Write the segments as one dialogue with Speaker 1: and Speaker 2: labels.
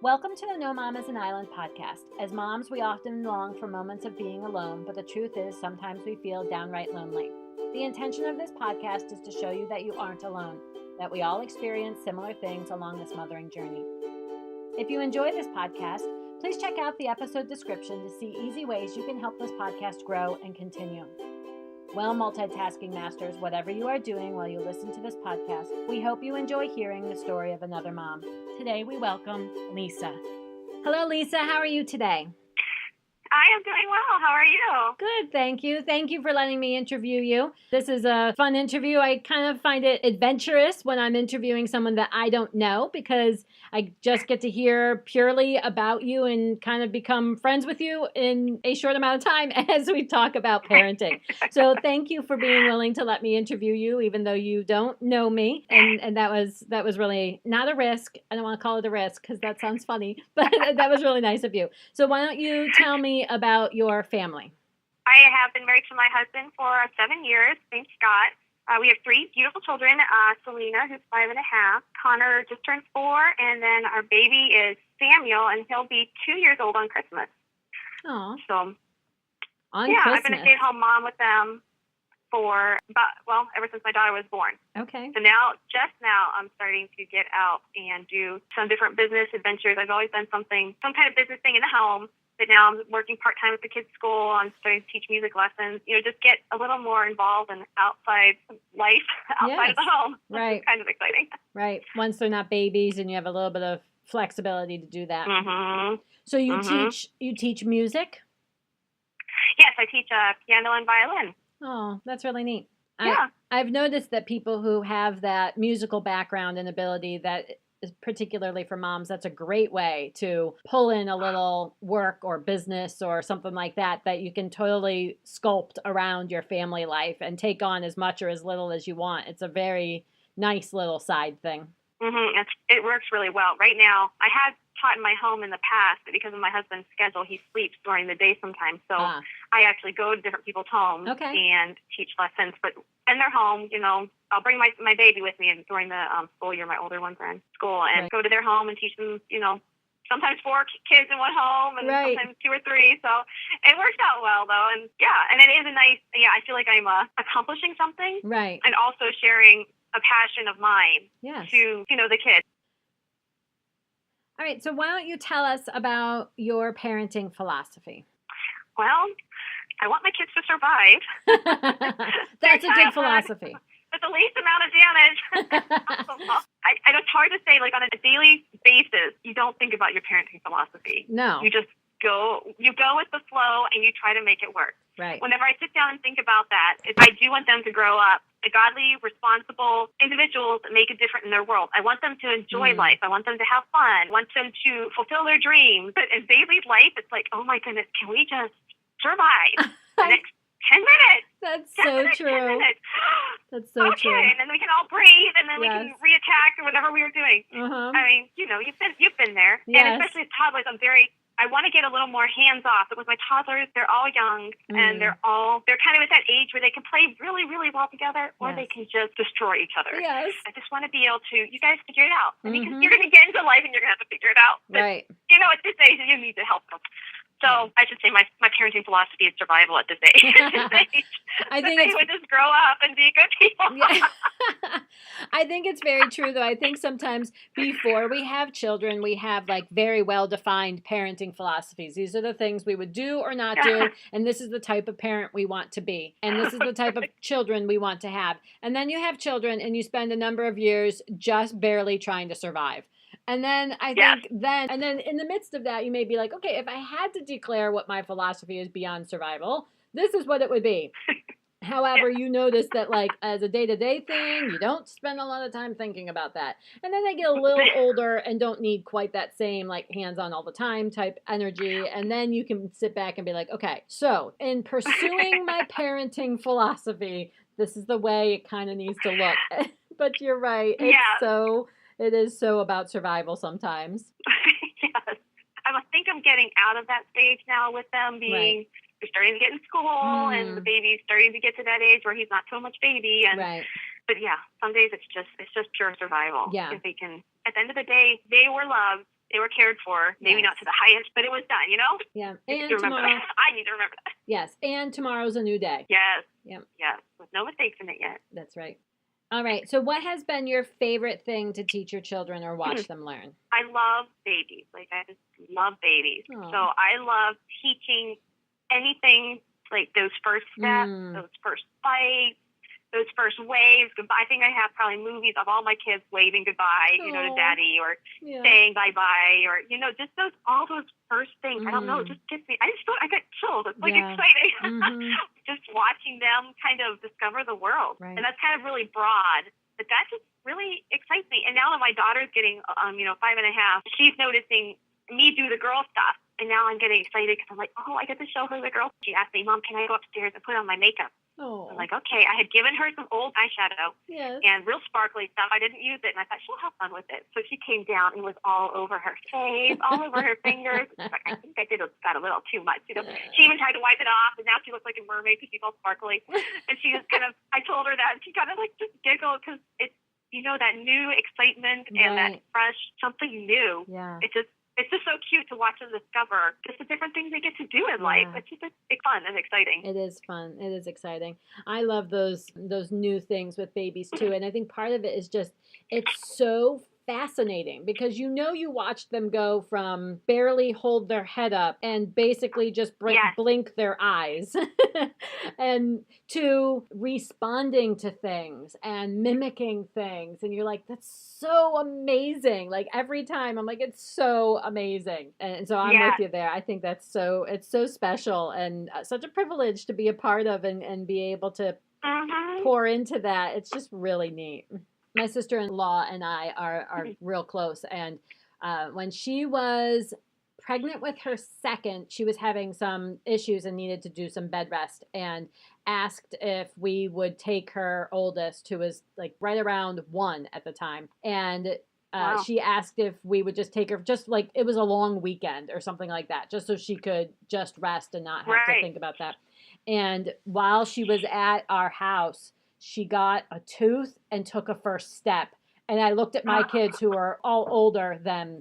Speaker 1: Welcome to the No Mom is an Island podcast. As moms, we often long for moments of being alone, but the truth is sometimes we feel downright lonely. The intention of this podcast is to show you that you aren't alone, that we all experience similar things along this mothering journey. If you enjoy this podcast, please check out the episode description to see easy ways you can help this podcast grow and continue. Well, multitasking masters, whatever you are doing while you listen to this podcast, we hope you enjoy hearing the story of another mom. Today we welcome Lisa. Hello, Lisa. How are you today?
Speaker 2: I am doing well. How are you?
Speaker 1: Good, thank you. Thank you for letting me interview you. This is a fun interview. I kind of find it adventurous when I'm interviewing someone that I don't know because I just get to hear purely about you and kind of become friends with you in a short amount of time as we talk about parenting. So thank you for being willing to let me interview you, even though you don't know me. And that was really not a risk. I don't want to call it a risk because that sounds funny, but that was really nice of you. So why don't you tell me about your family?
Speaker 2: I have been married to my husband for 7 years. Thank Scott. We have 3 beautiful children. Selena, who's 5.5. Connor just turned 4. And then our baby is Samuel, and he'll be 2 years old on Christmas.
Speaker 1: Oh.
Speaker 2: So,
Speaker 1: Christmas.
Speaker 2: I've been a stay-at-home mom with them for ever since my daughter was born.
Speaker 1: Okay.
Speaker 2: So just now, I'm starting to get out and do some different business adventures. I've always done some kind of business thing in the home. But now I'm working part-time at the kids' school. I'm starting to teach music lessons, just get a little more involved in outside life, outside of the home.
Speaker 1: Right.
Speaker 2: It's kind of exciting.
Speaker 1: Right. Once they're not babies and you have a little bit of flexibility to do that.
Speaker 2: Mm-hmm.
Speaker 1: So you teach music?
Speaker 2: Yes, I teach piano and violin.
Speaker 1: Oh, that's really neat.
Speaker 2: Yeah.
Speaker 1: I've noticed that people who have that musical background and ability that is particularly for moms, that's a great way to pull in a little work or business or something like that you can totally sculpt around your family life and take on as much or as little as you want. It's a very nice little side thing.
Speaker 2: Mm-hmm. It works really well. Right now, I had taught in my home in the past, but because of my husband's schedule, he sleeps during the day sometimes. So I actually go to different people's homes and teach lessons. But in their home, I'll bring my baby with me during the school year. My older ones are in school, and go to their home and teach them, sometimes 4 kids in one home and sometimes 2 or 3. So it works out well, though. And and it is I feel like I'm accomplishing something.
Speaker 1: Right.
Speaker 2: And also sharing a passion of mine to, the kids.
Speaker 1: All right. So why don't you tell us about your parenting philosophy?
Speaker 2: Well, I want my kids to survive.
Speaker 1: That's a good philosophy.
Speaker 2: With the least amount of damage. It's hard to say, like, on a daily basis, you don't think about your parenting philosophy.
Speaker 1: No.
Speaker 2: You just go with the flow and you try to make it work.
Speaker 1: Right.
Speaker 2: Whenever I sit down and think about that, I do want them to grow up godly, responsible individuals that make a difference in their world. I want them to enjoy life. I want them to have fun. I want them to fulfill their dreams. But as they lead life, it's like, oh my goodness, can we just survive the next 10 minutes?
Speaker 1: That's so true. That's so true.
Speaker 2: Okay, and then we can all breathe, and then we can reattack or whatever we were doing.
Speaker 1: Uh-huh.
Speaker 2: I mean, you've been there.
Speaker 1: Yes.
Speaker 2: And especially as toddlers, I want to get a little more hands off. But with my toddlers, they're all young, and they're kind of at that age where they can play really, really well together, or they can just destroy each other.
Speaker 1: Yes.
Speaker 2: I just want to be able to, you guys figure it out. And because you're going to get into life and you're going to have to figure it out. But,
Speaker 1: right.
Speaker 2: At this age, you need to help them. So I should say my parenting philosophy is survival at this age. I think they would just grow up and be good people.
Speaker 1: Yeah. I think it's very true, though. I think sometimes before we have children, we have like very well-defined parenting philosophies. These are the things we would do or not do, and this is the type of parent we want to be, and this is the type of children we want to have. And then you have children, and you spend a number of years just barely trying to survive. And then I think and then in the midst of that, you may be like, okay, if I had to declare what my philosophy is beyond survival, this is what it would be. However, you notice that like as a day-to-day thing, you don't spend a lot of time thinking about that. And then they get a little older and don't need quite that same like hands-on all the time type energy. And then you can sit back and be like, okay, so in pursuing my parenting philosophy, this is the way it kind of needs to look. But you're right. It is so about survival sometimes.
Speaker 2: Yes. I think I'm getting out of that stage now with them being, they're starting to get in school and the baby's starting to get to that age where he's not so much baby. And But yeah, some days it's just pure survival.
Speaker 1: Yeah.
Speaker 2: If they can, at the end of the day, they were loved They were cared for, maybe not to the highest, but it was done,
Speaker 1: Yeah.
Speaker 2: And tomorrow, I need to remember that.
Speaker 1: Yes. And tomorrow's a new day.
Speaker 2: Yes.
Speaker 1: Yep.
Speaker 2: Yes. With no mistakes in it yet.
Speaker 1: That's right. All right. So what has been your favorite thing to teach your children or watch them learn?
Speaker 2: I love babies. Like, I just love babies.
Speaker 1: Aww.
Speaker 2: So I love teaching anything, like those first steps, those first bites, those first waves. Goodbye. I think I have probably movies of all my kids waving goodbye, to daddy, or saying bye-bye, or, just all those first things. I don't know. It just gets me. I get chills. It's like exciting. Just watching them kind of discover the world. Right. And that's kind of really broad, but that just really excites me. And now that my daughter's getting, 5.5, she's noticing me do the girl stuff. And now I'm getting excited because I'm like, I get to show her the girl. She asked me, Mom, can I go upstairs and put on my makeup? I'm like, okay. I had given her some old eyeshadow and real sparkly stuff. I didn't use it, and I thought she'll have fun with it. So she came down and was all over her face, all over her fingers. I think I got a little too much. She even tried to wipe it off, and now she looks like a mermaid because she's all sparkly. And she just I told her that, and she kind of just giggled because it's, that new excitement and that fresh something new. Yeah. It's just so cute to watch them discover just the different things they get to do in life. It's just it's fun and exciting.
Speaker 1: It is fun. It is exciting. I love those new things with babies too. And I think part of it is just, it's so fascinating because you watch them go from barely hold their head up and basically just blink their eyes and to responding to things and mimicking things, and you're like, that's so amazing. Like every time I'm like, it's so amazing. And so I'm with you there. I think it's so special and such a privilege to be a part of and be able to pour into that. It's just really neat. My sister-in-law and I are real close, and when she was pregnant with her second, she was having some issues and needed to do some bed rest, and asked if we would take her oldest, who was like right around 1 at the time, and she asked if we would just take her, just like it was a long weekend or something like that, just so she could just rest and not have to think about that. And while she was at our house, she got a tooth and took a first step. And I looked at my kids who are all older than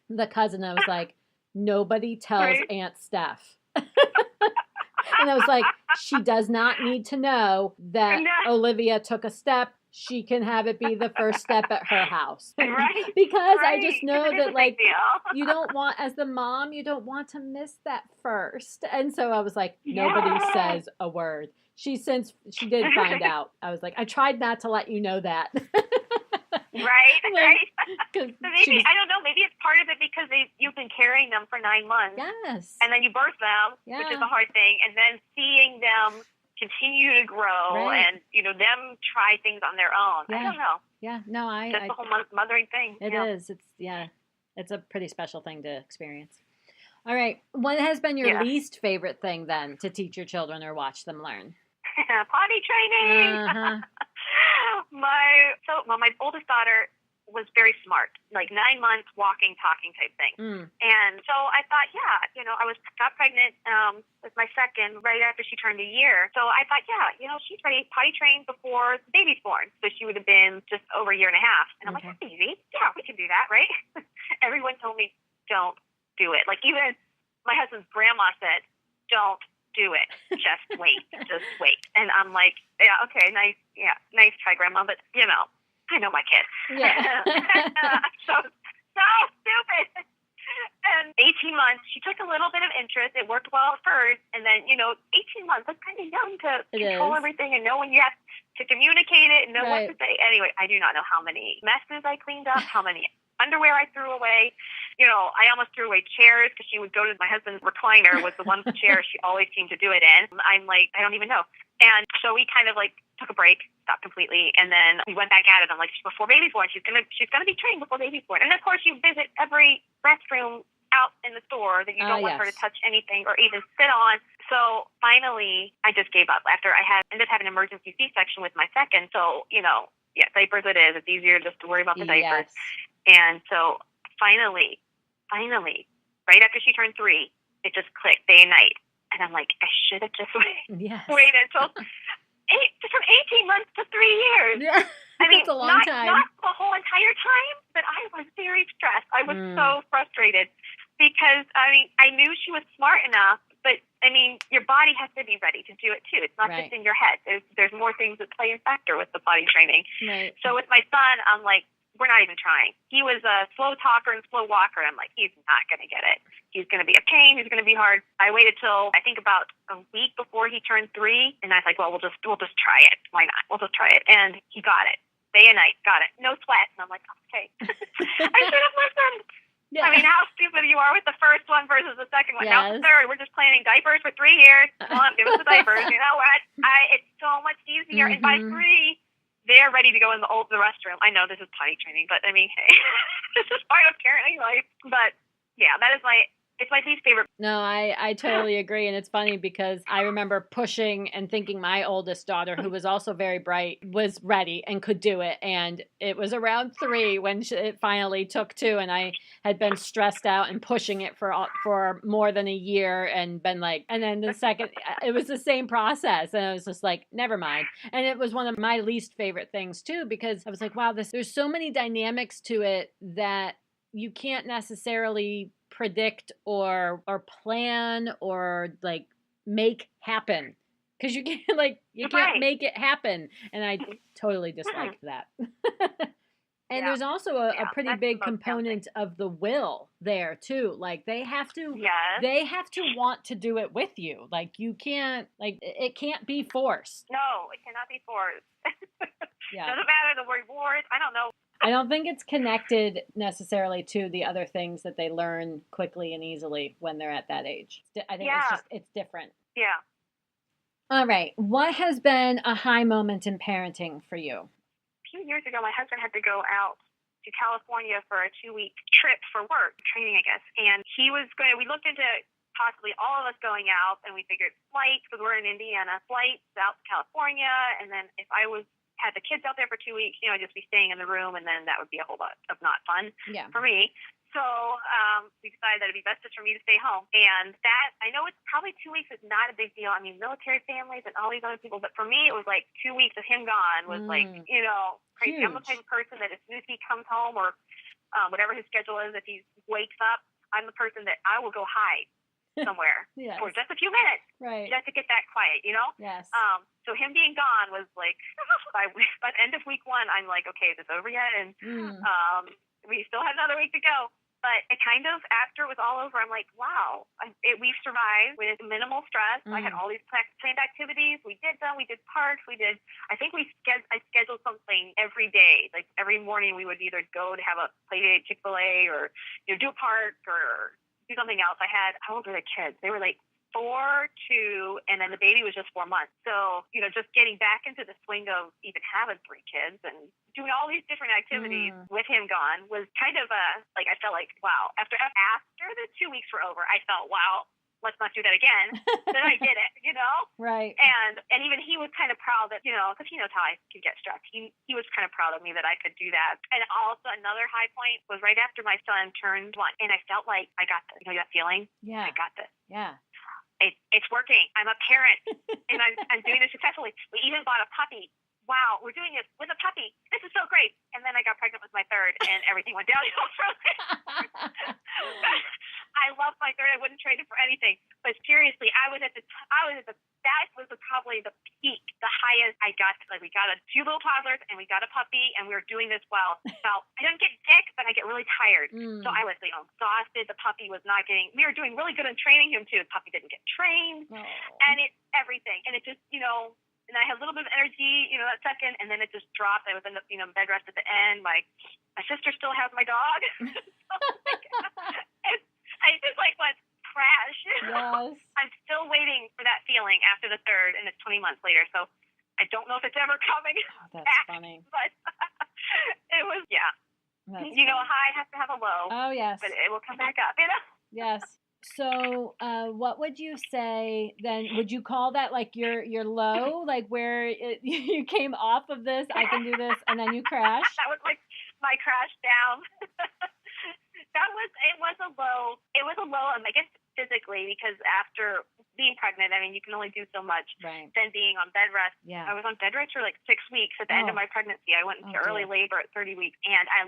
Speaker 1: the cousin. I was like, nobody tells Aunt Steph. And I was like, she does not need to know that Olivia took a step. She can have it be the first step at her house. Because I just know that, like, you don't want, as the mom, you don't want to miss that first. And so I was like, nobody says a word. She did find out. I was like, I tried not to let you know that.
Speaker 2: Right. So maybe, I don't know, maybe it's part of it because you've been carrying them for 9 months.
Speaker 1: Yes.
Speaker 2: And then you birth them, which is a hard thing. And then seeing them continue to grow and, them try things on their own. I don't know.
Speaker 1: Yeah. No,
Speaker 2: That's the whole mothering thing.
Speaker 1: It is. It's a pretty special thing to experience. All right. What has been your least favorite thing then to teach your children or watch them learn?
Speaker 2: Potty training. My oldest daughter was very smart, like 9 months, walking, talking type thing. And so I thought, I got pregnant with my second right after she turned a year. So I thought, she's ready, potty trained before the baby's born. So she would have been just over a year and a half. And I'm like, that's easy. Yeah, we can do that, right? Everyone told me, don't do it. Like even my husband's grandma said, don't do it. Just wait. And I'm like, okay, nice try, Grandma, but I know my kids. Yeah. so stupid. And 18 months, she took a little bit of interest. It worked well at first, and then 18 months, that's kind of young to control everything and know when you have to communicate it and know what to say. Anyway, I do not know how many messes I cleaned up, how many underwear I threw away. I almost threw away chairs because she would go to my husband's recliner was the one chair she always seemed to do it in. I'm like, I don't even know. And so we kind of like took a break, stopped completely, and then we went back at it. I'm like, before baby's born, she's gonna be trained before baby's born. And of course, you visit every restroom out in the store that you don't want her to touch anything or even sit on. So finally, I just gave up after I ended up having an emergency C-section with my second. So diapers it is. It's easier just to worry about the diapers. And so finally, right after she turned 3, it just clicked day and night. And I'm like, I should have just waited from 18 months to 3 years. Yeah. I mean,
Speaker 1: That's a long time.
Speaker 2: Not the whole entire time, but I was very stressed. I was so frustrated because, I mean, I knew she was smart enough, but, I mean, your body has to be ready to do it, too. It's not just in your head. There's more things that play a factor with the body training.
Speaker 1: Right.
Speaker 2: So with my son, I'm like, we're not even trying. He was a slow talker and slow walker. I'm like, he's not going to get it. He's going to be a pain. He's going to be hard. I waited till I think about a week before he turned 3, and I was like, well, we'll just try it. Why not? We'll just try it. And he got it. Day and night, got it. No sweat. And I'm like, okay. I should have listened. Yeah. I mean, how stupid you are with the first one versus the second one. Yes. Now the third, we're just planning diapers for 3 years. Come on, give us the diapers. You know what? It's so much easier. And by 3, they're ready to go in the restroom. I know this is potty training, but I mean, hey, this is part of parenting life. But yeah, it's my least favorite.
Speaker 1: No, I totally agree. And it's funny because I remember pushing and thinking my oldest daughter, who was also very bright, was ready and could do it. And it was around 3 when it finally took 2. And I had been stressed out and pushing it for more than a year and been like, and then the second, it was the same process. And I was just like, never mind. And it was one of my least favorite things too, because I was like, wow, there's so many dynamics to it that you can't necessarily predict or plan or like make happen, because you can't make it happen, and I totally disliked that. And there's also a pretty big component of the will there too. Like they have to want to do it with you. Like you can't, like it can't be forced.
Speaker 2: No, it cannot be forced. Doesn't matter the rewards. I don't know.
Speaker 1: I don't think it's connected necessarily to the other things that they learn quickly and easily when they're at that age. I think it's different.
Speaker 2: Yeah.
Speaker 1: All right. What has been a high moment in parenting for you?
Speaker 2: A few years ago, my husband had to go out to California for a 2-week trip for work, training, I guess. And we looked into possibly all of us going out, and we figured flights, because we're in Indiana, flights out to California, and then if I had the kids out there for 2 weeks, I'd just be staying in the room, and then that would be a whole lot of not fun for me. So we decided that it'd be best for me to stay home. And that, I know it's probably 2 weeks is not a big deal. I mean, military families and all these other people, but for me, it was like 2 weeks of him gone was like, crazy. Huge. I'm the type of person that as soon as he comes home or whatever his schedule is, if he wakes up, I'm the person that I will go hide somewhere for just a few minutes, just to get that quiet,
Speaker 1: Yes.
Speaker 2: So him being gone was like, by the end of week 1, I'm like, okay, is this over yet? And we still had another week to go. But it kind of, after it was all over, I'm like, wow, we've survived with minimal stress. I had all these planned activities. We did them. We did parks. I think I scheduled something every day. Like every morning we would either go to have a play date at Chick-fil-A or do a park or do something else. How old were the kids? They were like 4, 2, and then the baby was just 4 months. So, just getting back into the swing of even having 3 kids and doing all these different activities with him gone was kind of I felt like, wow. After the 2 weeks were over, I felt, wow, let's not do that again. Then I did it,
Speaker 1: Right.
Speaker 2: And even he was kind of proud that, because he knows how I could get stressed. He was kind of proud of me that I could do that. And also another high point was right after my son turned 1, and I felt like I got this. You know that feeling?
Speaker 1: Yeah.
Speaker 2: I got this.
Speaker 1: Yeah.
Speaker 2: It's working. I'm a parent, and I'm doing this successfully. We even bought a puppy. Wow, we're doing this with a puppy. This is so great. And then I got pregnant with my third, and everything went downhill from there. I love my third. I wouldn't trade it for anything. But seriously, that was probably the peak, the highest I got. Like we got 2 little toddlers, and we got a puppy, and we were doing this well. So I didn't get sick, but I get really tired. So I was exhausted. The puppy was not getting. We were doing really good in training him too. The puppy didn't get trained, and it's everything. And it just and I had a little bit of energy, that second, and then it just dropped. I was in the, bed rest at the end. My sister still has my dog. I just went crash.
Speaker 1: Yes.
Speaker 2: I'm still waiting for that feeling after the third, and it's 20 months later. So I don't know if it's ever coming.
Speaker 1: Oh, that's funny.
Speaker 2: But it was,
Speaker 1: That's
Speaker 2: a high has to have a low.
Speaker 1: Oh, yes.
Speaker 2: But it will come back up,
Speaker 1: Yes. So, what would you say then? Would you call that like your low, like where you came off of this, I can do this, and then you crashed?
Speaker 2: That was like my crash down. It was a low. I guess physically, because after being pregnant, I mean, you can only do so much.
Speaker 1: Right.
Speaker 2: Then being on bed rest.
Speaker 1: Yeah.
Speaker 2: I was on bed rest for like 6 weeks at the end of my pregnancy. I went into early labor at 30 weeks. And I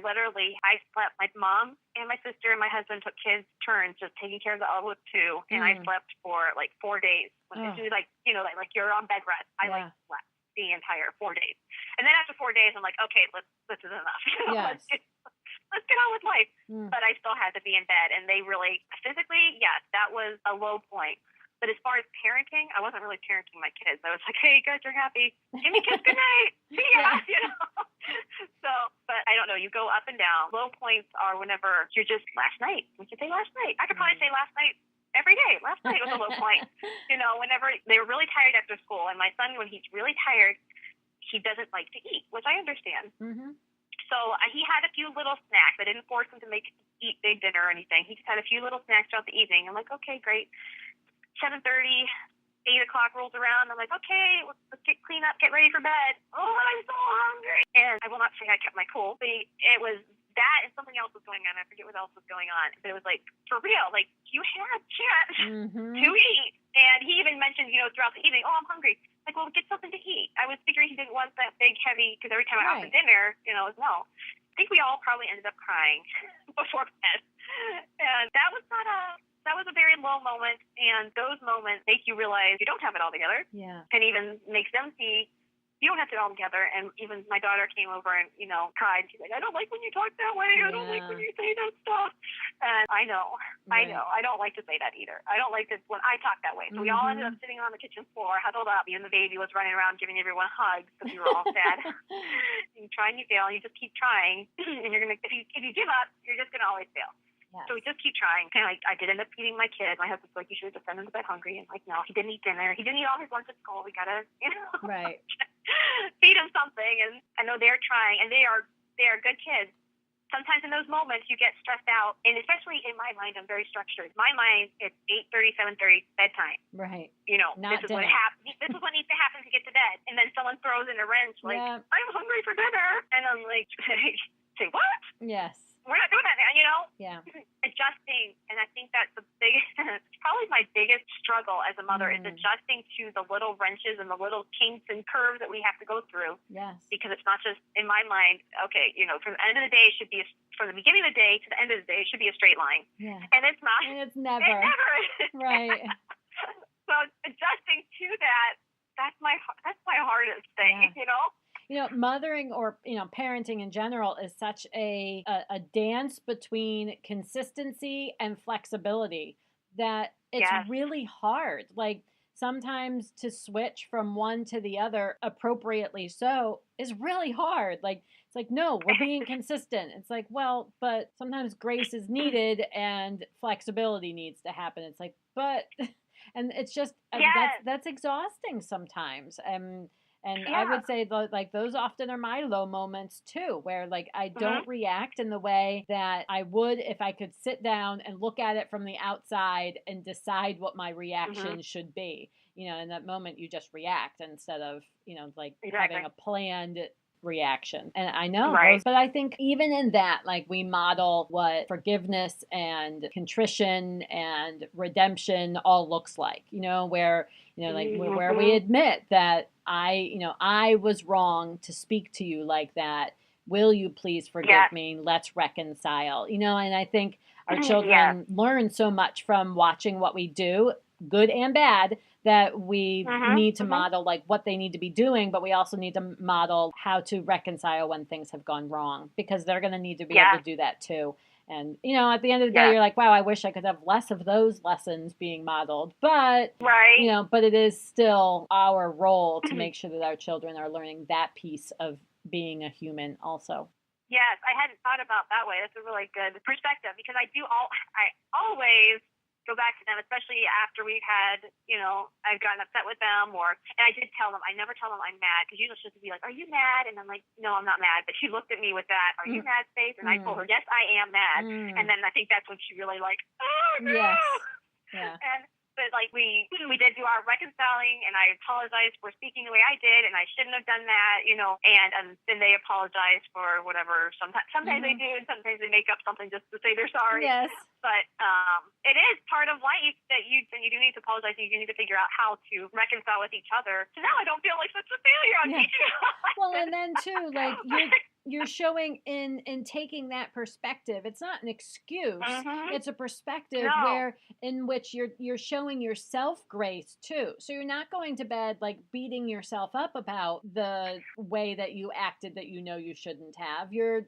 Speaker 2: slept. My mom and my sister and my husband took kids turns just taking care of the Elwood too. And I slept for like 4 days. As soon as like you're on bed rest, I like slept the entire 4 days. And then after 4 days, I'm like, okay, this is enough.
Speaker 1: Yes.
Speaker 2: Let's get on with life. But I still had to be in bed. And they really, physically, yes, that was a low point. But as far as parenting, I wasn't really parenting my kids. I was like, hey, good, you're happy. Give me a kiss, good night. See ya. So, but I don't know. You go up and down. Low points are whenever you're just, last night. We could say last night. I could probably say last night every day. Last night was a low point. Whenever they were really tired after school. And my son, when he's really tired, he doesn't like to eat, which I understand. Mm-hmm. So he had a few little snacks. I didn't force him to eat big dinner or anything. He just had a few little snacks throughout the evening. I'm like, okay, great. 7:30, 8 o'clock rolls around. I'm like, okay, let's clean up, get ready for bed. Oh, I'm so hungry. And I will not say I kept my cool. But it was that and something else was going on. I forget what else was going on. But it was like, for real, like, you had a chance to eat. And he even mentioned, throughout the evening, oh, I'm hungry. Like, well, get something to eat. I was figuring he didn't want that big, heavy, because every time I offered dinner, it was no. I think we all probably ended up crying before bed. And that was a very low moment, and those moments make you realize you don't have it all together. Yeah. And even makes them see you don't have it all together. And even my daughter came over and, cried. She's like, I don't like when you talk that way. I don't like when you say that stuff. And I know. I don't like to say that either. I don't like this when I talk that way. So we all ended up sitting on the kitchen floor, huddled up. Me and the baby was running around giving everyone hugs because we were all sad. You try and you fail, and you just keep trying. And you're going to, if you give up, you're just going to always fail. Yes. So we just keep trying. And I did end up feeding my kid. My husband's like, you should have just sent him to bed hungry. And like, no, he didn't eat dinner. He didn't eat all his lunch at school. We gotta,
Speaker 1: right,
Speaker 2: feed him something. And I know they're trying, and they are good kids. Sometimes in those moments you get stressed out, and especially in my mind, I'm very structured. My mind, it's 8:30, 7:30 bedtime.
Speaker 1: Right.
Speaker 2: This is what happens. This is what needs to happen to get to bed. And then someone throws in a wrench, like, I'm hungry for dinner, and I'm like, say what?
Speaker 1: Yes.
Speaker 2: We're not doing that now,
Speaker 1: Yeah.
Speaker 2: Adjusting, and I think that's probably my biggest struggle as a mother is adjusting to the little wrenches and the little kinks and curves that we have to go through. Yes. Because it's not just, in my mind, okay, from the end of the day, it should be, from the beginning of the day to the end of the day, it should be a straight line. Yeah. And it's not.
Speaker 1: And it's never.
Speaker 2: It never is.
Speaker 1: Right.
Speaker 2: So adjusting to that's my hardest thing,
Speaker 1: mothering or, parenting in general is such a dance between consistency and flexibility that it's really hard. Like, sometimes to switch from one to the other appropriately so is really hard. Like, it's like, no, we're being consistent. It's like, well, but sometimes grace is needed and flexibility needs to happen. It's like, but, and it's just, that's exhausting sometimes. And I would say, like, those often are my low moments too, where, like, I don't react in the way that I would if I could sit down and look at it from the outside and decide what my reaction should be. In that moment, you just react instead of, having a planned reaction. And I know, but I think even in that, like, we model what forgiveness and contrition and redemption all looks like, where, where we admit that I was wrong to speak to you like that. Will you please forgive me? Let's reconcile, and I think our children learn so much from watching what we do, good and bad, that we need to model, like, what they need to be doing, but we also need to model how to reconcile when things have gone wrong, because they're going to need to be able to do that too. And, at the end of the day, you're like, wow, I wish I could have less of those lessons being modeled. But, but it is still our role to make sure that our children are learning that piece of being a human also.
Speaker 2: Yes, I hadn't thought about that way. That's a really good perspective, because I always go back to them, especially after we've had, I've gotten upset with them, and I did tell them, I never tell them I'm mad, because usually she'll just be like, are you mad? And I'm like, no, I'm not mad. But she looked at me with that, are you mad face? And I told her, yes, I am mad. And then I think that's when she really oh, no! Yes. Yeah. But like we did do our reconciling, and I apologized for speaking the way I did, and I shouldn't have done that, and then they apologize for whatever. Sometimes they do, and sometimes they make up something just to say they're sorry.
Speaker 1: Yes.
Speaker 2: But it is part of life that you do need to apologize. And you do need to figure out how to reconcile with each other. So now I don't feel like such a failure. I'm teaching.
Speaker 1: Well, and then too, like you're showing in taking that perspective. It's not an excuse. It's a perspective where in which you're showing yourself grace too. So you're not going to bed like beating yourself up about the way that you acted that you know you shouldn't have. You're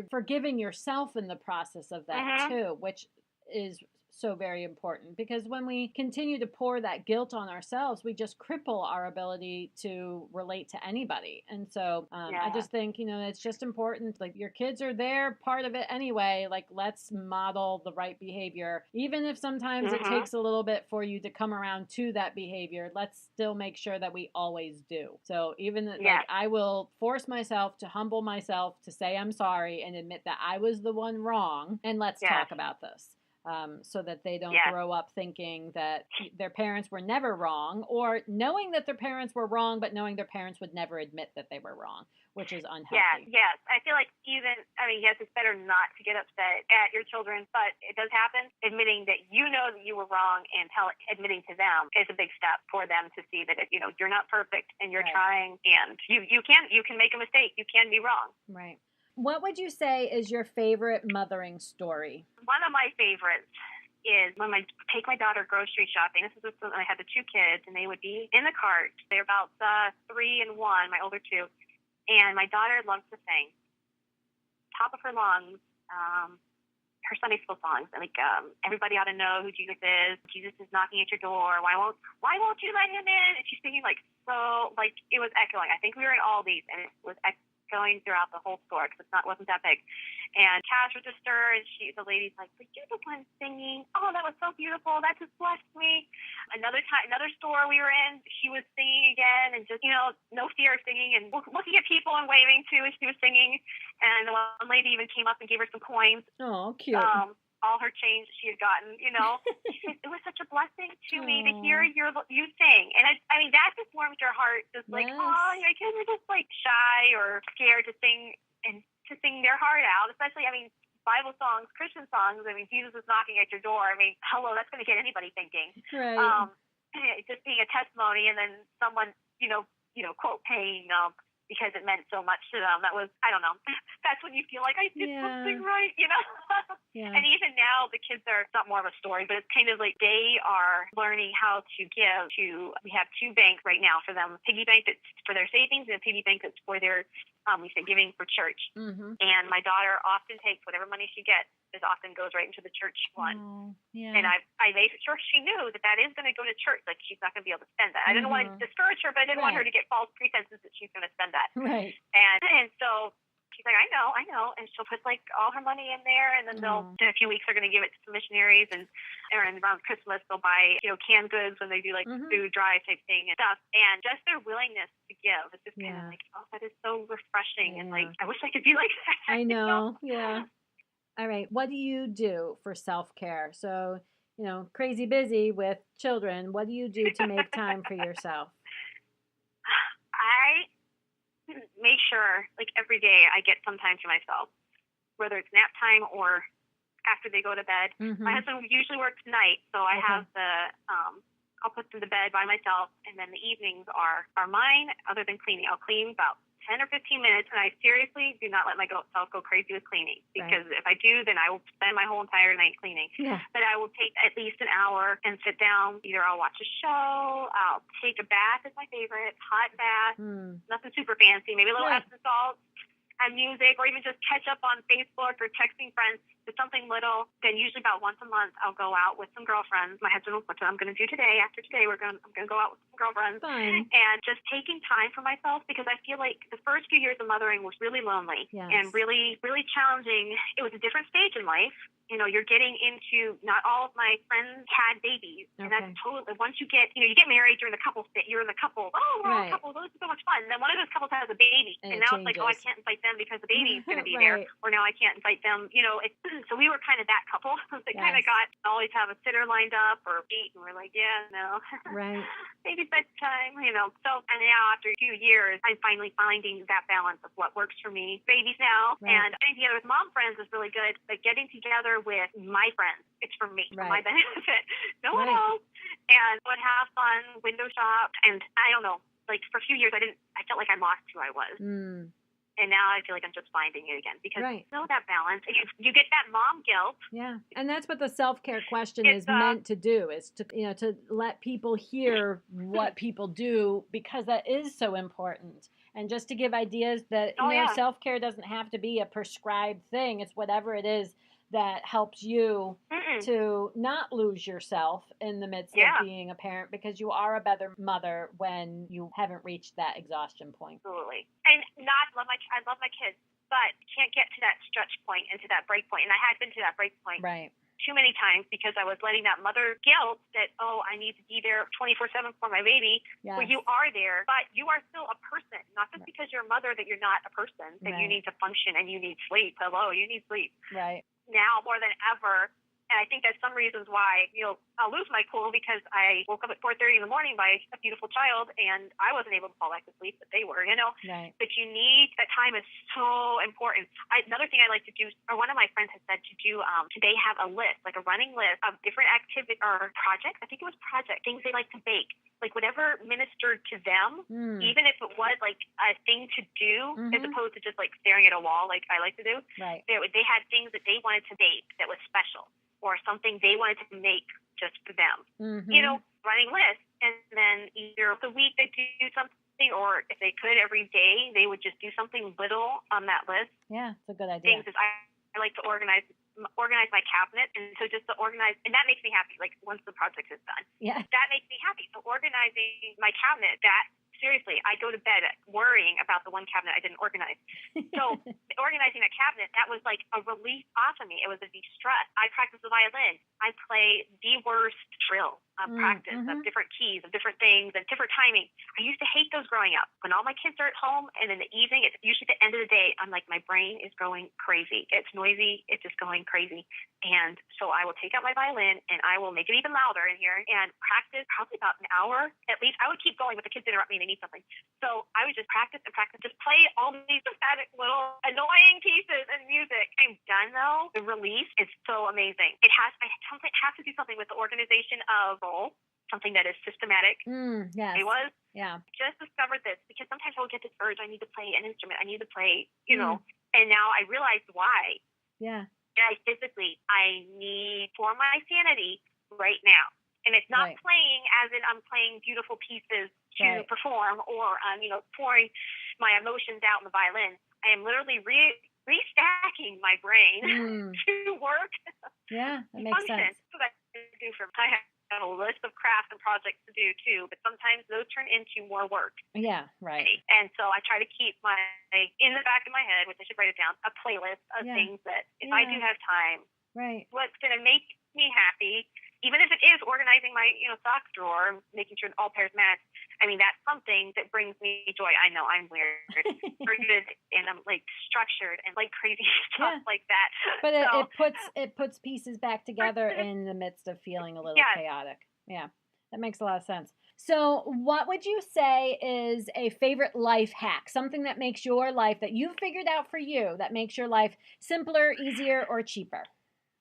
Speaker 1: forgiving yourself in the process of that too, which is so very important, because when we continue to pour that guilt on ourselves, we just cripple our ability to relate to anybody. And so I just think, it's just important. Like, your kids are there, part of it anyway. Like, let's model the right behavior. Even if sometimes it takes a little bit for you to come around to that behavior, let's still make sure that we always do. So even like, I will force myself to humble myself to say I'm sorry and admit that I was the one wrong. And let's talk about this. So that they don't grow up thinking that their parents were never wrong, or knowing that their parents were wrong, but knowing their parents would never admit that they were wrong, which is unhealthy.
Speaker 2: Yes. I feel like yes, it's better not to get upset at your children, but it does happen. Admitting that you know that you were wrong and admitting to them is a big step for them to see that, you're not perfect and you're trying, and you can make a mistake. You can be wrong.
Speaker 1: Right. What would you say is your favorite mothering story?
Speaker 2: One of my favorites is when I take my daughter grocery shopping. This is when I had the two kids, and they would be in the cart. They're about 3 and 1, my older two. And my daughter loves to sing. Top of her lungs, her Sunday school songs. Like, everybody ought to know who Jesus is. Jesus is knocking at your door. Why won't you let him in? And she's singing it was echoing. I think we were in Aldi's, and it was going throughout the whole store because wasn't that big. And cash register, and the lady's like, "Were you the one singing? Oh, that was so beautiful. That just blessed me." Another store we were in, she was singing again, and just no fear of singing, and looking at people and waving too as she was singing. And one lady even came up and gave her some coins.
Speaker 1: Oh, cute.
Speaker 2: All her change she had gotten, She said, "It was such a blessing to me to hear you sing." And I mean, that just warms your heart. Just like, oh, your kids are just like shy or scared to sing their heart out. Especially, Bible songs, Christian songs. Jesus is knocking at your door. Hello, that's going to get anybody thinking.
Speaker 1: Right.
Speaker 2: Just being a testimony, and then someone, quote paying because it meant so much to them. That was, I don't know. That's when you feel like I did something right,
Speaker 1: Yeah.
Speaker 2: And even now, the kids are, it's not more of a story, but it's kind of like they are learning how to give to, we have 2 banks right now for them. Piggy bank that's for their savings, and a piggy bank that's for their, we say giving for church. And my daughter often takes whatever money she gets, it often goes right into the church one.
Speaker 1: Oh, yeah.
Speaker 2: And I made sure she knew that is going to go to church. Like, she's not going to be able to spend that. I didn't want to discourage her, but I didn't want her to get false pretenses that she's going to spend that.
Speaker 1: Right.
Speaker 2: And so she's like, I know. And she'll put like all her money in there, and then in a few weeks they're going to give it to some missionaries, and around Christmas they'll buy canned goods when they do like food drive type thing and stuff. And just their willingness to give, it's just kind of like, oh, that is so refreshing. And like, I wish I could be like that.
Speaker 1: I know. Yeah. All right. What do you do for self-care? So, crazy busy with children. What do you do to make time for yourself?
Speaker 2: I make sure, like, every day I get some time to myself, whether it's nap time or after they go to bed. My husband usually works night, so I have I'll put them to bed by myself, and then the evenings are mine, other than cleaning. I'll clean about 10 or 15 minutes, and I seriously do not let myself go crazy with cleaning, because if I do, then I will spend my whole entire night cleaning.
Speaker 1: Yeah.
Speaker 2: But I will take at least an hour and sit down. Either I'll watch a show, I'll take a bath is my favorite, hot bath, nothing super fancy, maybe a little Epsom salt and music, or even just catch up on Facebook or texting friends with something little. Then usually about once a month, I'll go out with some girlfriends. My husband will, what I'm going to do today. After today, I'm going to go out with some girlfriends.
Speaker 1: Fun.
Speaker 2: And just taking time for myself, because I feel like the first few years of mothering was really lonely and really, really challenging. It was a different stage in life. You're getting into, not all of my friends had babies. And that's totally, once you get married, you're in the couple, we're all a couple, those are so much fun. And then one of those couples has a baby. And now it's like, oh, I can't invite them because the baby's going to be there. Or now I can't invite them. So we were kind of that couple that kind of always have a sitter lined up or date. And we're like, no.
Speaker 1: Right.
Speaker 2: Baby's bedtime, So, and now after a few years, I'm finally finding that balance of what works for me. Babies now. And getting together with mom friends is really good. But getting together share with my friends. It's for me, for my
Speaker 1: Right.
Speaker 2: benefit. No one
Speaker 1: Right.
Speaker 2: else. And would have fun, window shop. And I don't know, like for a few years, I felt like I lost who I was. And now I feel like I'm just finding it again because
Speaker 1: Right.
Speaker 2: you know that balance. You get that mom guilt.
Speaker 1: Yeah. And that's what the self-care question is meant to do, is to, you know, to let people hear what people do, because that is so important. And just to give ideas that, you know, self-care doesn't have to be a prescribed thing. It's whatever it is that helps you to not lose yourself in the midst of being a parent, because you are a better mother when you haven't reached that exhaustion point.
Speaker 2: Absolutely. And I love my kids, but can't get to that stretch point and to that break point. And I had been to that break point.
Speaker 1: Right.
Speaker 2: Too many times because I was letting that mother guilt that, oh, I need to be there 24/7 for my baby. Yes. Well, you are there, but you are still a person. Not just because you're a mother that you're not a person, that you need to function and you need sleep. Hello, you need sleep.
Speaker 1: Right.
Speaker 2: Now more than ever. And I think that's some reasons why, you know, I'll lose my cool because I woke up at 4:30 in the morning by a beautiful child and I wasn't able to fall back to sleep, but they were, you know.
Speaker 1: Right.
Speaker 2: But you need, that time is so important. Another thing I like to do, or one of my friends had said to do, they have a list, like a running list of different activities or projects. I think it was project things they like to bake, like whatever ministered to them, even if it was like a thing to do, as opposed to just like staring at a wall like I like to do.
Speaker 1: Right.
Speaker 2: They had things that they wanted to bake that was special, or something they wanted to make just for them. You know, running lists. And then either the week they do something, or if they could every day, they would just do something little on that list.
Speaker 1: Yeah, it's a good idea.
Speaker 2: Things is I like to organize my cabinet, and so just to organize, and that makes me happy, like once the project is done.
Speaker 1: Yeah.
Speaker 2: That makes me happy. So organizing my cabinet, that seriously, I go to bed worrying about the one cabinet I didn't organize. So organizing a cabinet, that was like a relief off of me. It was a de-stress. I practice the violin. I play the worst drill of practice of different keys, of different things, and different timing. I used to hate those growing up. When all my kids are at home, and in the evening, it's usually the end of the day, I'm like, my brain is going crazy. It's noisy. It's just going crazy. And so I will take out my violin, and I will make it even louder in here and practice probably about an hour at least. I would keep going, but the kids interrupt me and they need something. So I would just practice and practice, just play all these pathetic little annoying pieces and music. I'm done though. The release is so amazing. I have to do something with the organization of role, something that is systematic.
Speaker 1: Yes.
Speaker 2: It was.
Speaker 1: Yeah.
Speaker 2: Just discovered this because sometimes I will get this urge. I need to play an instrument. I need to play, you know, and now I realized why.
Speaker 1: Yeah.
Speaker 2: I need for my sanity right now. And it's not playing as in I'm playing beautiful pieces to perform, or I'm, you know, pouring my emotions out in the violin. I am literally restacking my brain to work.
Speaker 1: Yeah, that makes sense.
Speaker 2: So that's what I do I have a list of crafts and projects to do too, but sometimes those turn into more work.
Speaker 1: Yeah, right.
Speaker 2: And so I try to keep in the back of my head, which I should write it down, a playlist of things that if I do have time, what's going to make me happy, even if it is organizing my, you know, sock drawer, making sure all pairs match. I mean, that's something that brings me joy. I know I'm weird, and I'm like structured and like crazy stuff like that.
Speaker 1: But it puts pieces back together in the midst of feeling a little chaotic. Yeah, that makes a lot of sense. So, what would you say is a favorite life hack? Something that makes your life, that you've figured out for you, that makes your life simpler, easier, or cheaper?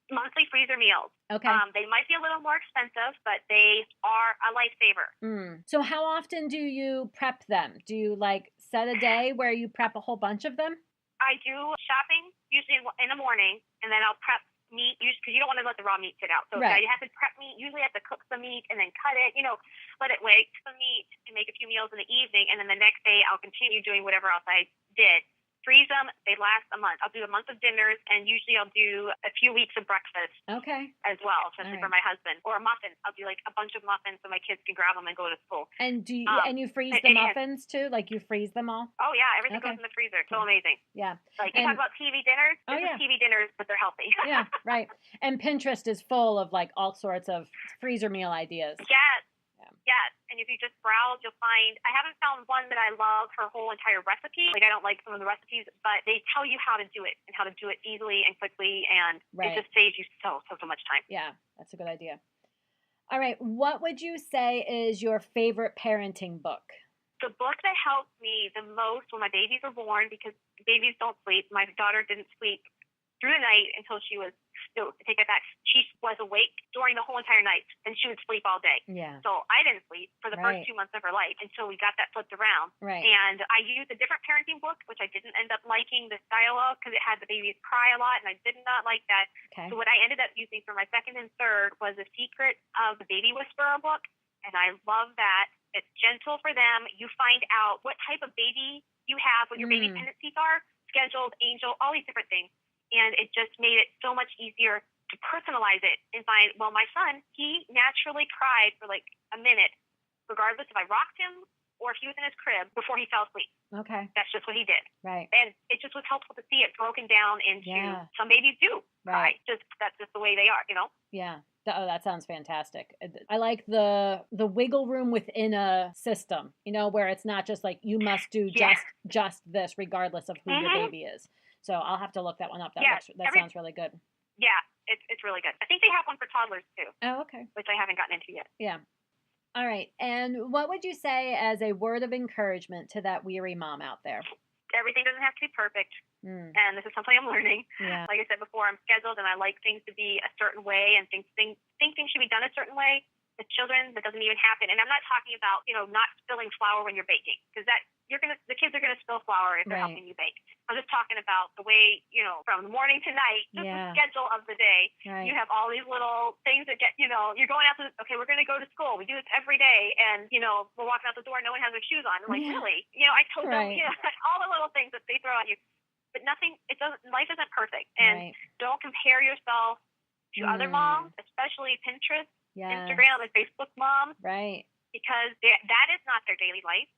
Speaker 2: Monthly freezer meals.
Speaker 1: Okay.
Speaker 2: They might be a little more expensive, but they are a lifesaver.
Speaker 1: So how often do you prep them? Do you like set a day where you prep a whole bunch of them?
Speaker 2: I do shopping usually in the morning, and then I'll prep meat because you don't want to let the raw meat sit out. So I have to prep meat. Usually I have to cook the meat and then cut it, you know, let it wait the meat and make a few meals in the evening. And then the next day I'll continue doing whatever else I did. Freeze them. They last a month. I'll do a month of dinners, and usually I'll do a few weeks of breakfast.
Speaker 1: Okay.
Speaker 2: As well, especially for my husband. Or a muffin. I'll do like a bunch of muffins so my kids can grab them and go to school.
Speaker 1: And do you and you freeze the muffins too? Like you freeze them all?
Speaker 2: Oh yeah, everything goes in the freezer. So amazing.
Speaker 1: Yeah.
Speaker 2: Like you talk about TV dinners. This is TV dinners, but they're healthy.
Speaker 1: Yeah, right. And Pinterest is full of like all sorts of freezer meal ideas.
Speaker 2: Yes. Yes, and if you just browse, you'll find, I haven't found one that I love her whole entire recipe. Like, I don't like some of the recipes, but they tell you how to do it and how to do it easily and quickly, and it just saves you so much time.
Speaker 1: Yeah, that's a good idea. All right, what would you say is your favorite parenting book?
Speaker 2: The book that helped me the most when my babies were born, because babies don't sleep. My daughter didn't sleep through the night until she was So to take it back, she was awake during the whole entire night, and she would sleep all day.
Speaker 1: Yeah.
Speaker 2: So I didn't sleep for the first 2 months of her life until we got that flipped around.
Speaker 1: Right.
Speaker 2: And I used a different parenting book, which I didn't end up liking the style of because it had the babies cry a lot, and I did not like that.
Speaker 1: Okay.
Speaker 2: So what I ended up using for my second and third was The Secret of the Baby Whisperer book, and I love that. It's gentle for them. You find out what type of baby you have, what your baby tendencies are, scheduled, angel, all these different things. And it just made it so much easier to personalize it and find, well, my son, he naturally cried for like a minute, regardless if I rocked him or if he was in his crib before he fell asleep.
Speaker 1: Okay.
Speaker 2: That's just what he did.
Speaker 1: Right.
Speaker 2: And it just was helpful to see it broken down into some babies do cry. That's just the way they are, you know?
Speaker 1: Yeah. Oh, that sounds fantastic. I like the wiggle room within a system, you know, where it's not just like you must do just this regardless of who your baby is. So I'll have to look that one up. That sounds really good.
Speaker 2: Yeah, it's really good. I think they have one for toddlers too.
Speaker 1: Oh, okay.
Speaker 2: Which I haven't gotten into yet.
Speaker 1: Yeah. All right. And what would you say as a word of encouragement to that weary mom out there?
Speaker 2: Everything doesn't have to be perfect. And this is something I'm learning.
Speaker 1: Yeah.
Speaker 2: Like I said before, I'm scheduled and I like things to be a certain way and think things should be done a certain way. With children, that doesn't even happen. And I'm not talking about, you know, not spilling flour when you're baking, because the kids are gonna spill flour if they're helping you bake. I'm just talking about the way, you know, from the morning to night, just the schedule of the day. Right. You have all these little things that get, you know, you're going out to, okay, we're going to go to school. We do this every day. And, you know, we're walking out the door, no one has their shoes on. I'm like, really? You know, I told them, you know, all the little things that they throw at you. But life isn't perfect. And don't compare yourself to other moms, especially Pinterest, Instagram, and Facebook moms.
Speaker 1: Right.
Speaker 2: Because that is not their daily life.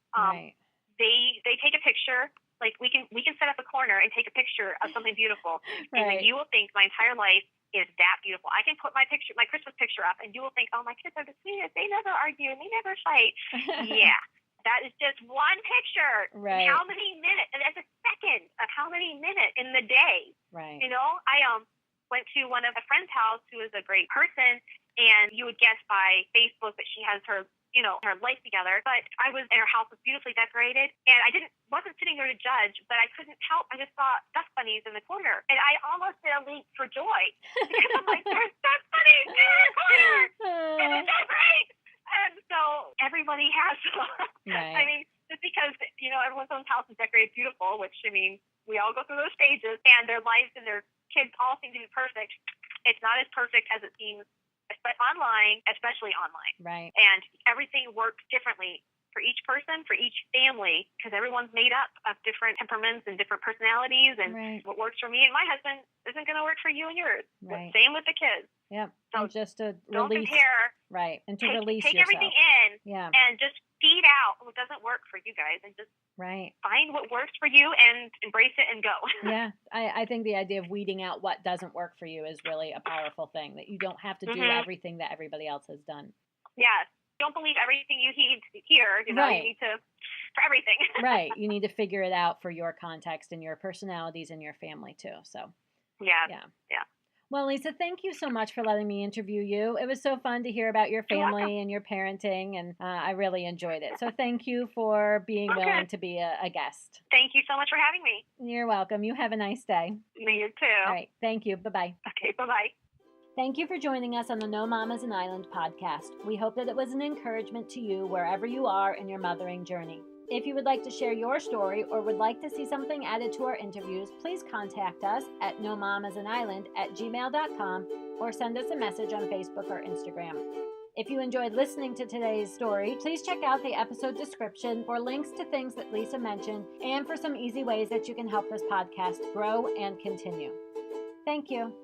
Speaker 2: They take a picture. Like we can set up a corner and take a picture of something beautiful, and then you will think my entire life is that beautiful. I can put my Christmas picture up, and you will think, oh, my kids are the sweetest. They never argue and they never fight. Yeah, that is just one picture.
Speaker 1: Right.
Speaker 2: How many minutes? And that's a second of how many minutes in the day.
Speaker 1: Right.
Speaker 2: You know, I went to one of a friend's house who is a great person, and you would guess by Facebook that she has her life together. But I was, and her house was beautifully decorated, and I wasn't sitting there to judge, but I couldn't help. I just saw dust bunnies in the corner, and I almost did a leap for joy because I'm like, there's dust bunnies in the corner, and it's so great. And so everybody has. I mean, just because everyone's own house is decorated beautiful, which we all go through those stages, and their lives and their kids all seem to be perfect. It's not as perfect as it seems. But especially online.
Speaker 1: Right.
Speaker 2: And everything works differently for each person, for each family, because everyone's made up of different temperaments and different personalities, and what works for me and my husband isn't going to work for you and yours. Right. Same with the kids.
Speaker 1: Yeah.
Speaker 2: So
Speaker 1: and just to
Speaker 2: don't
Speaker 1: release.
Speaker 2: Compare.
Speaker 1: Right. And to release
Speaker 2: take
Speaker 1: yourself.
Speaker 2: Everything in.
Speaker 1: Yeah.
Speaker 2: And just feed out what doesn't work for you guys, and just find what works for you and embrace it and go.
Speaker 1: Yeah. I think the idea of weeding out what doesn't work for you is really a powerful thing, that you don't have to do everything that everybody else has done.
Speaker 2: Yes. Don't believe everything you hear. You need to, for everything.
Speaker 1: Right. You need to figure it out for your context and your personalities and your family too. So.
Speaker 2: Yeah.
Speaker 1: Well, Lisa, thank you so much for letting me interview you. It was so fun to hear about your family and your parenting, and I really enjoyed it. So thank you for being willing to be a guest.
Speaker 2: Thank you so much for having me.
Speaker 1: You're welcome. You have a nice day.
Speaker 2: You too.
Speaker 1: All right. Thank you. Bye-bye.
Speaker 2: Okay, bye-bye.
Speaker 1: Thank you for joining us on the No Mama's an Island podcast. We hope that it was an encouragement to you wherever you are in your mothering journey. If you would like to share your story or would like to see something added to our interviews, please contact us at nomamasaniland@gmail.com or send us a message on Facebook or Instagram. If you enjoyed listening to today's story, please check out the episode description for links to things that Lisa mentioned and for some easy ways that you can help this podcast grow and continue. Thank you.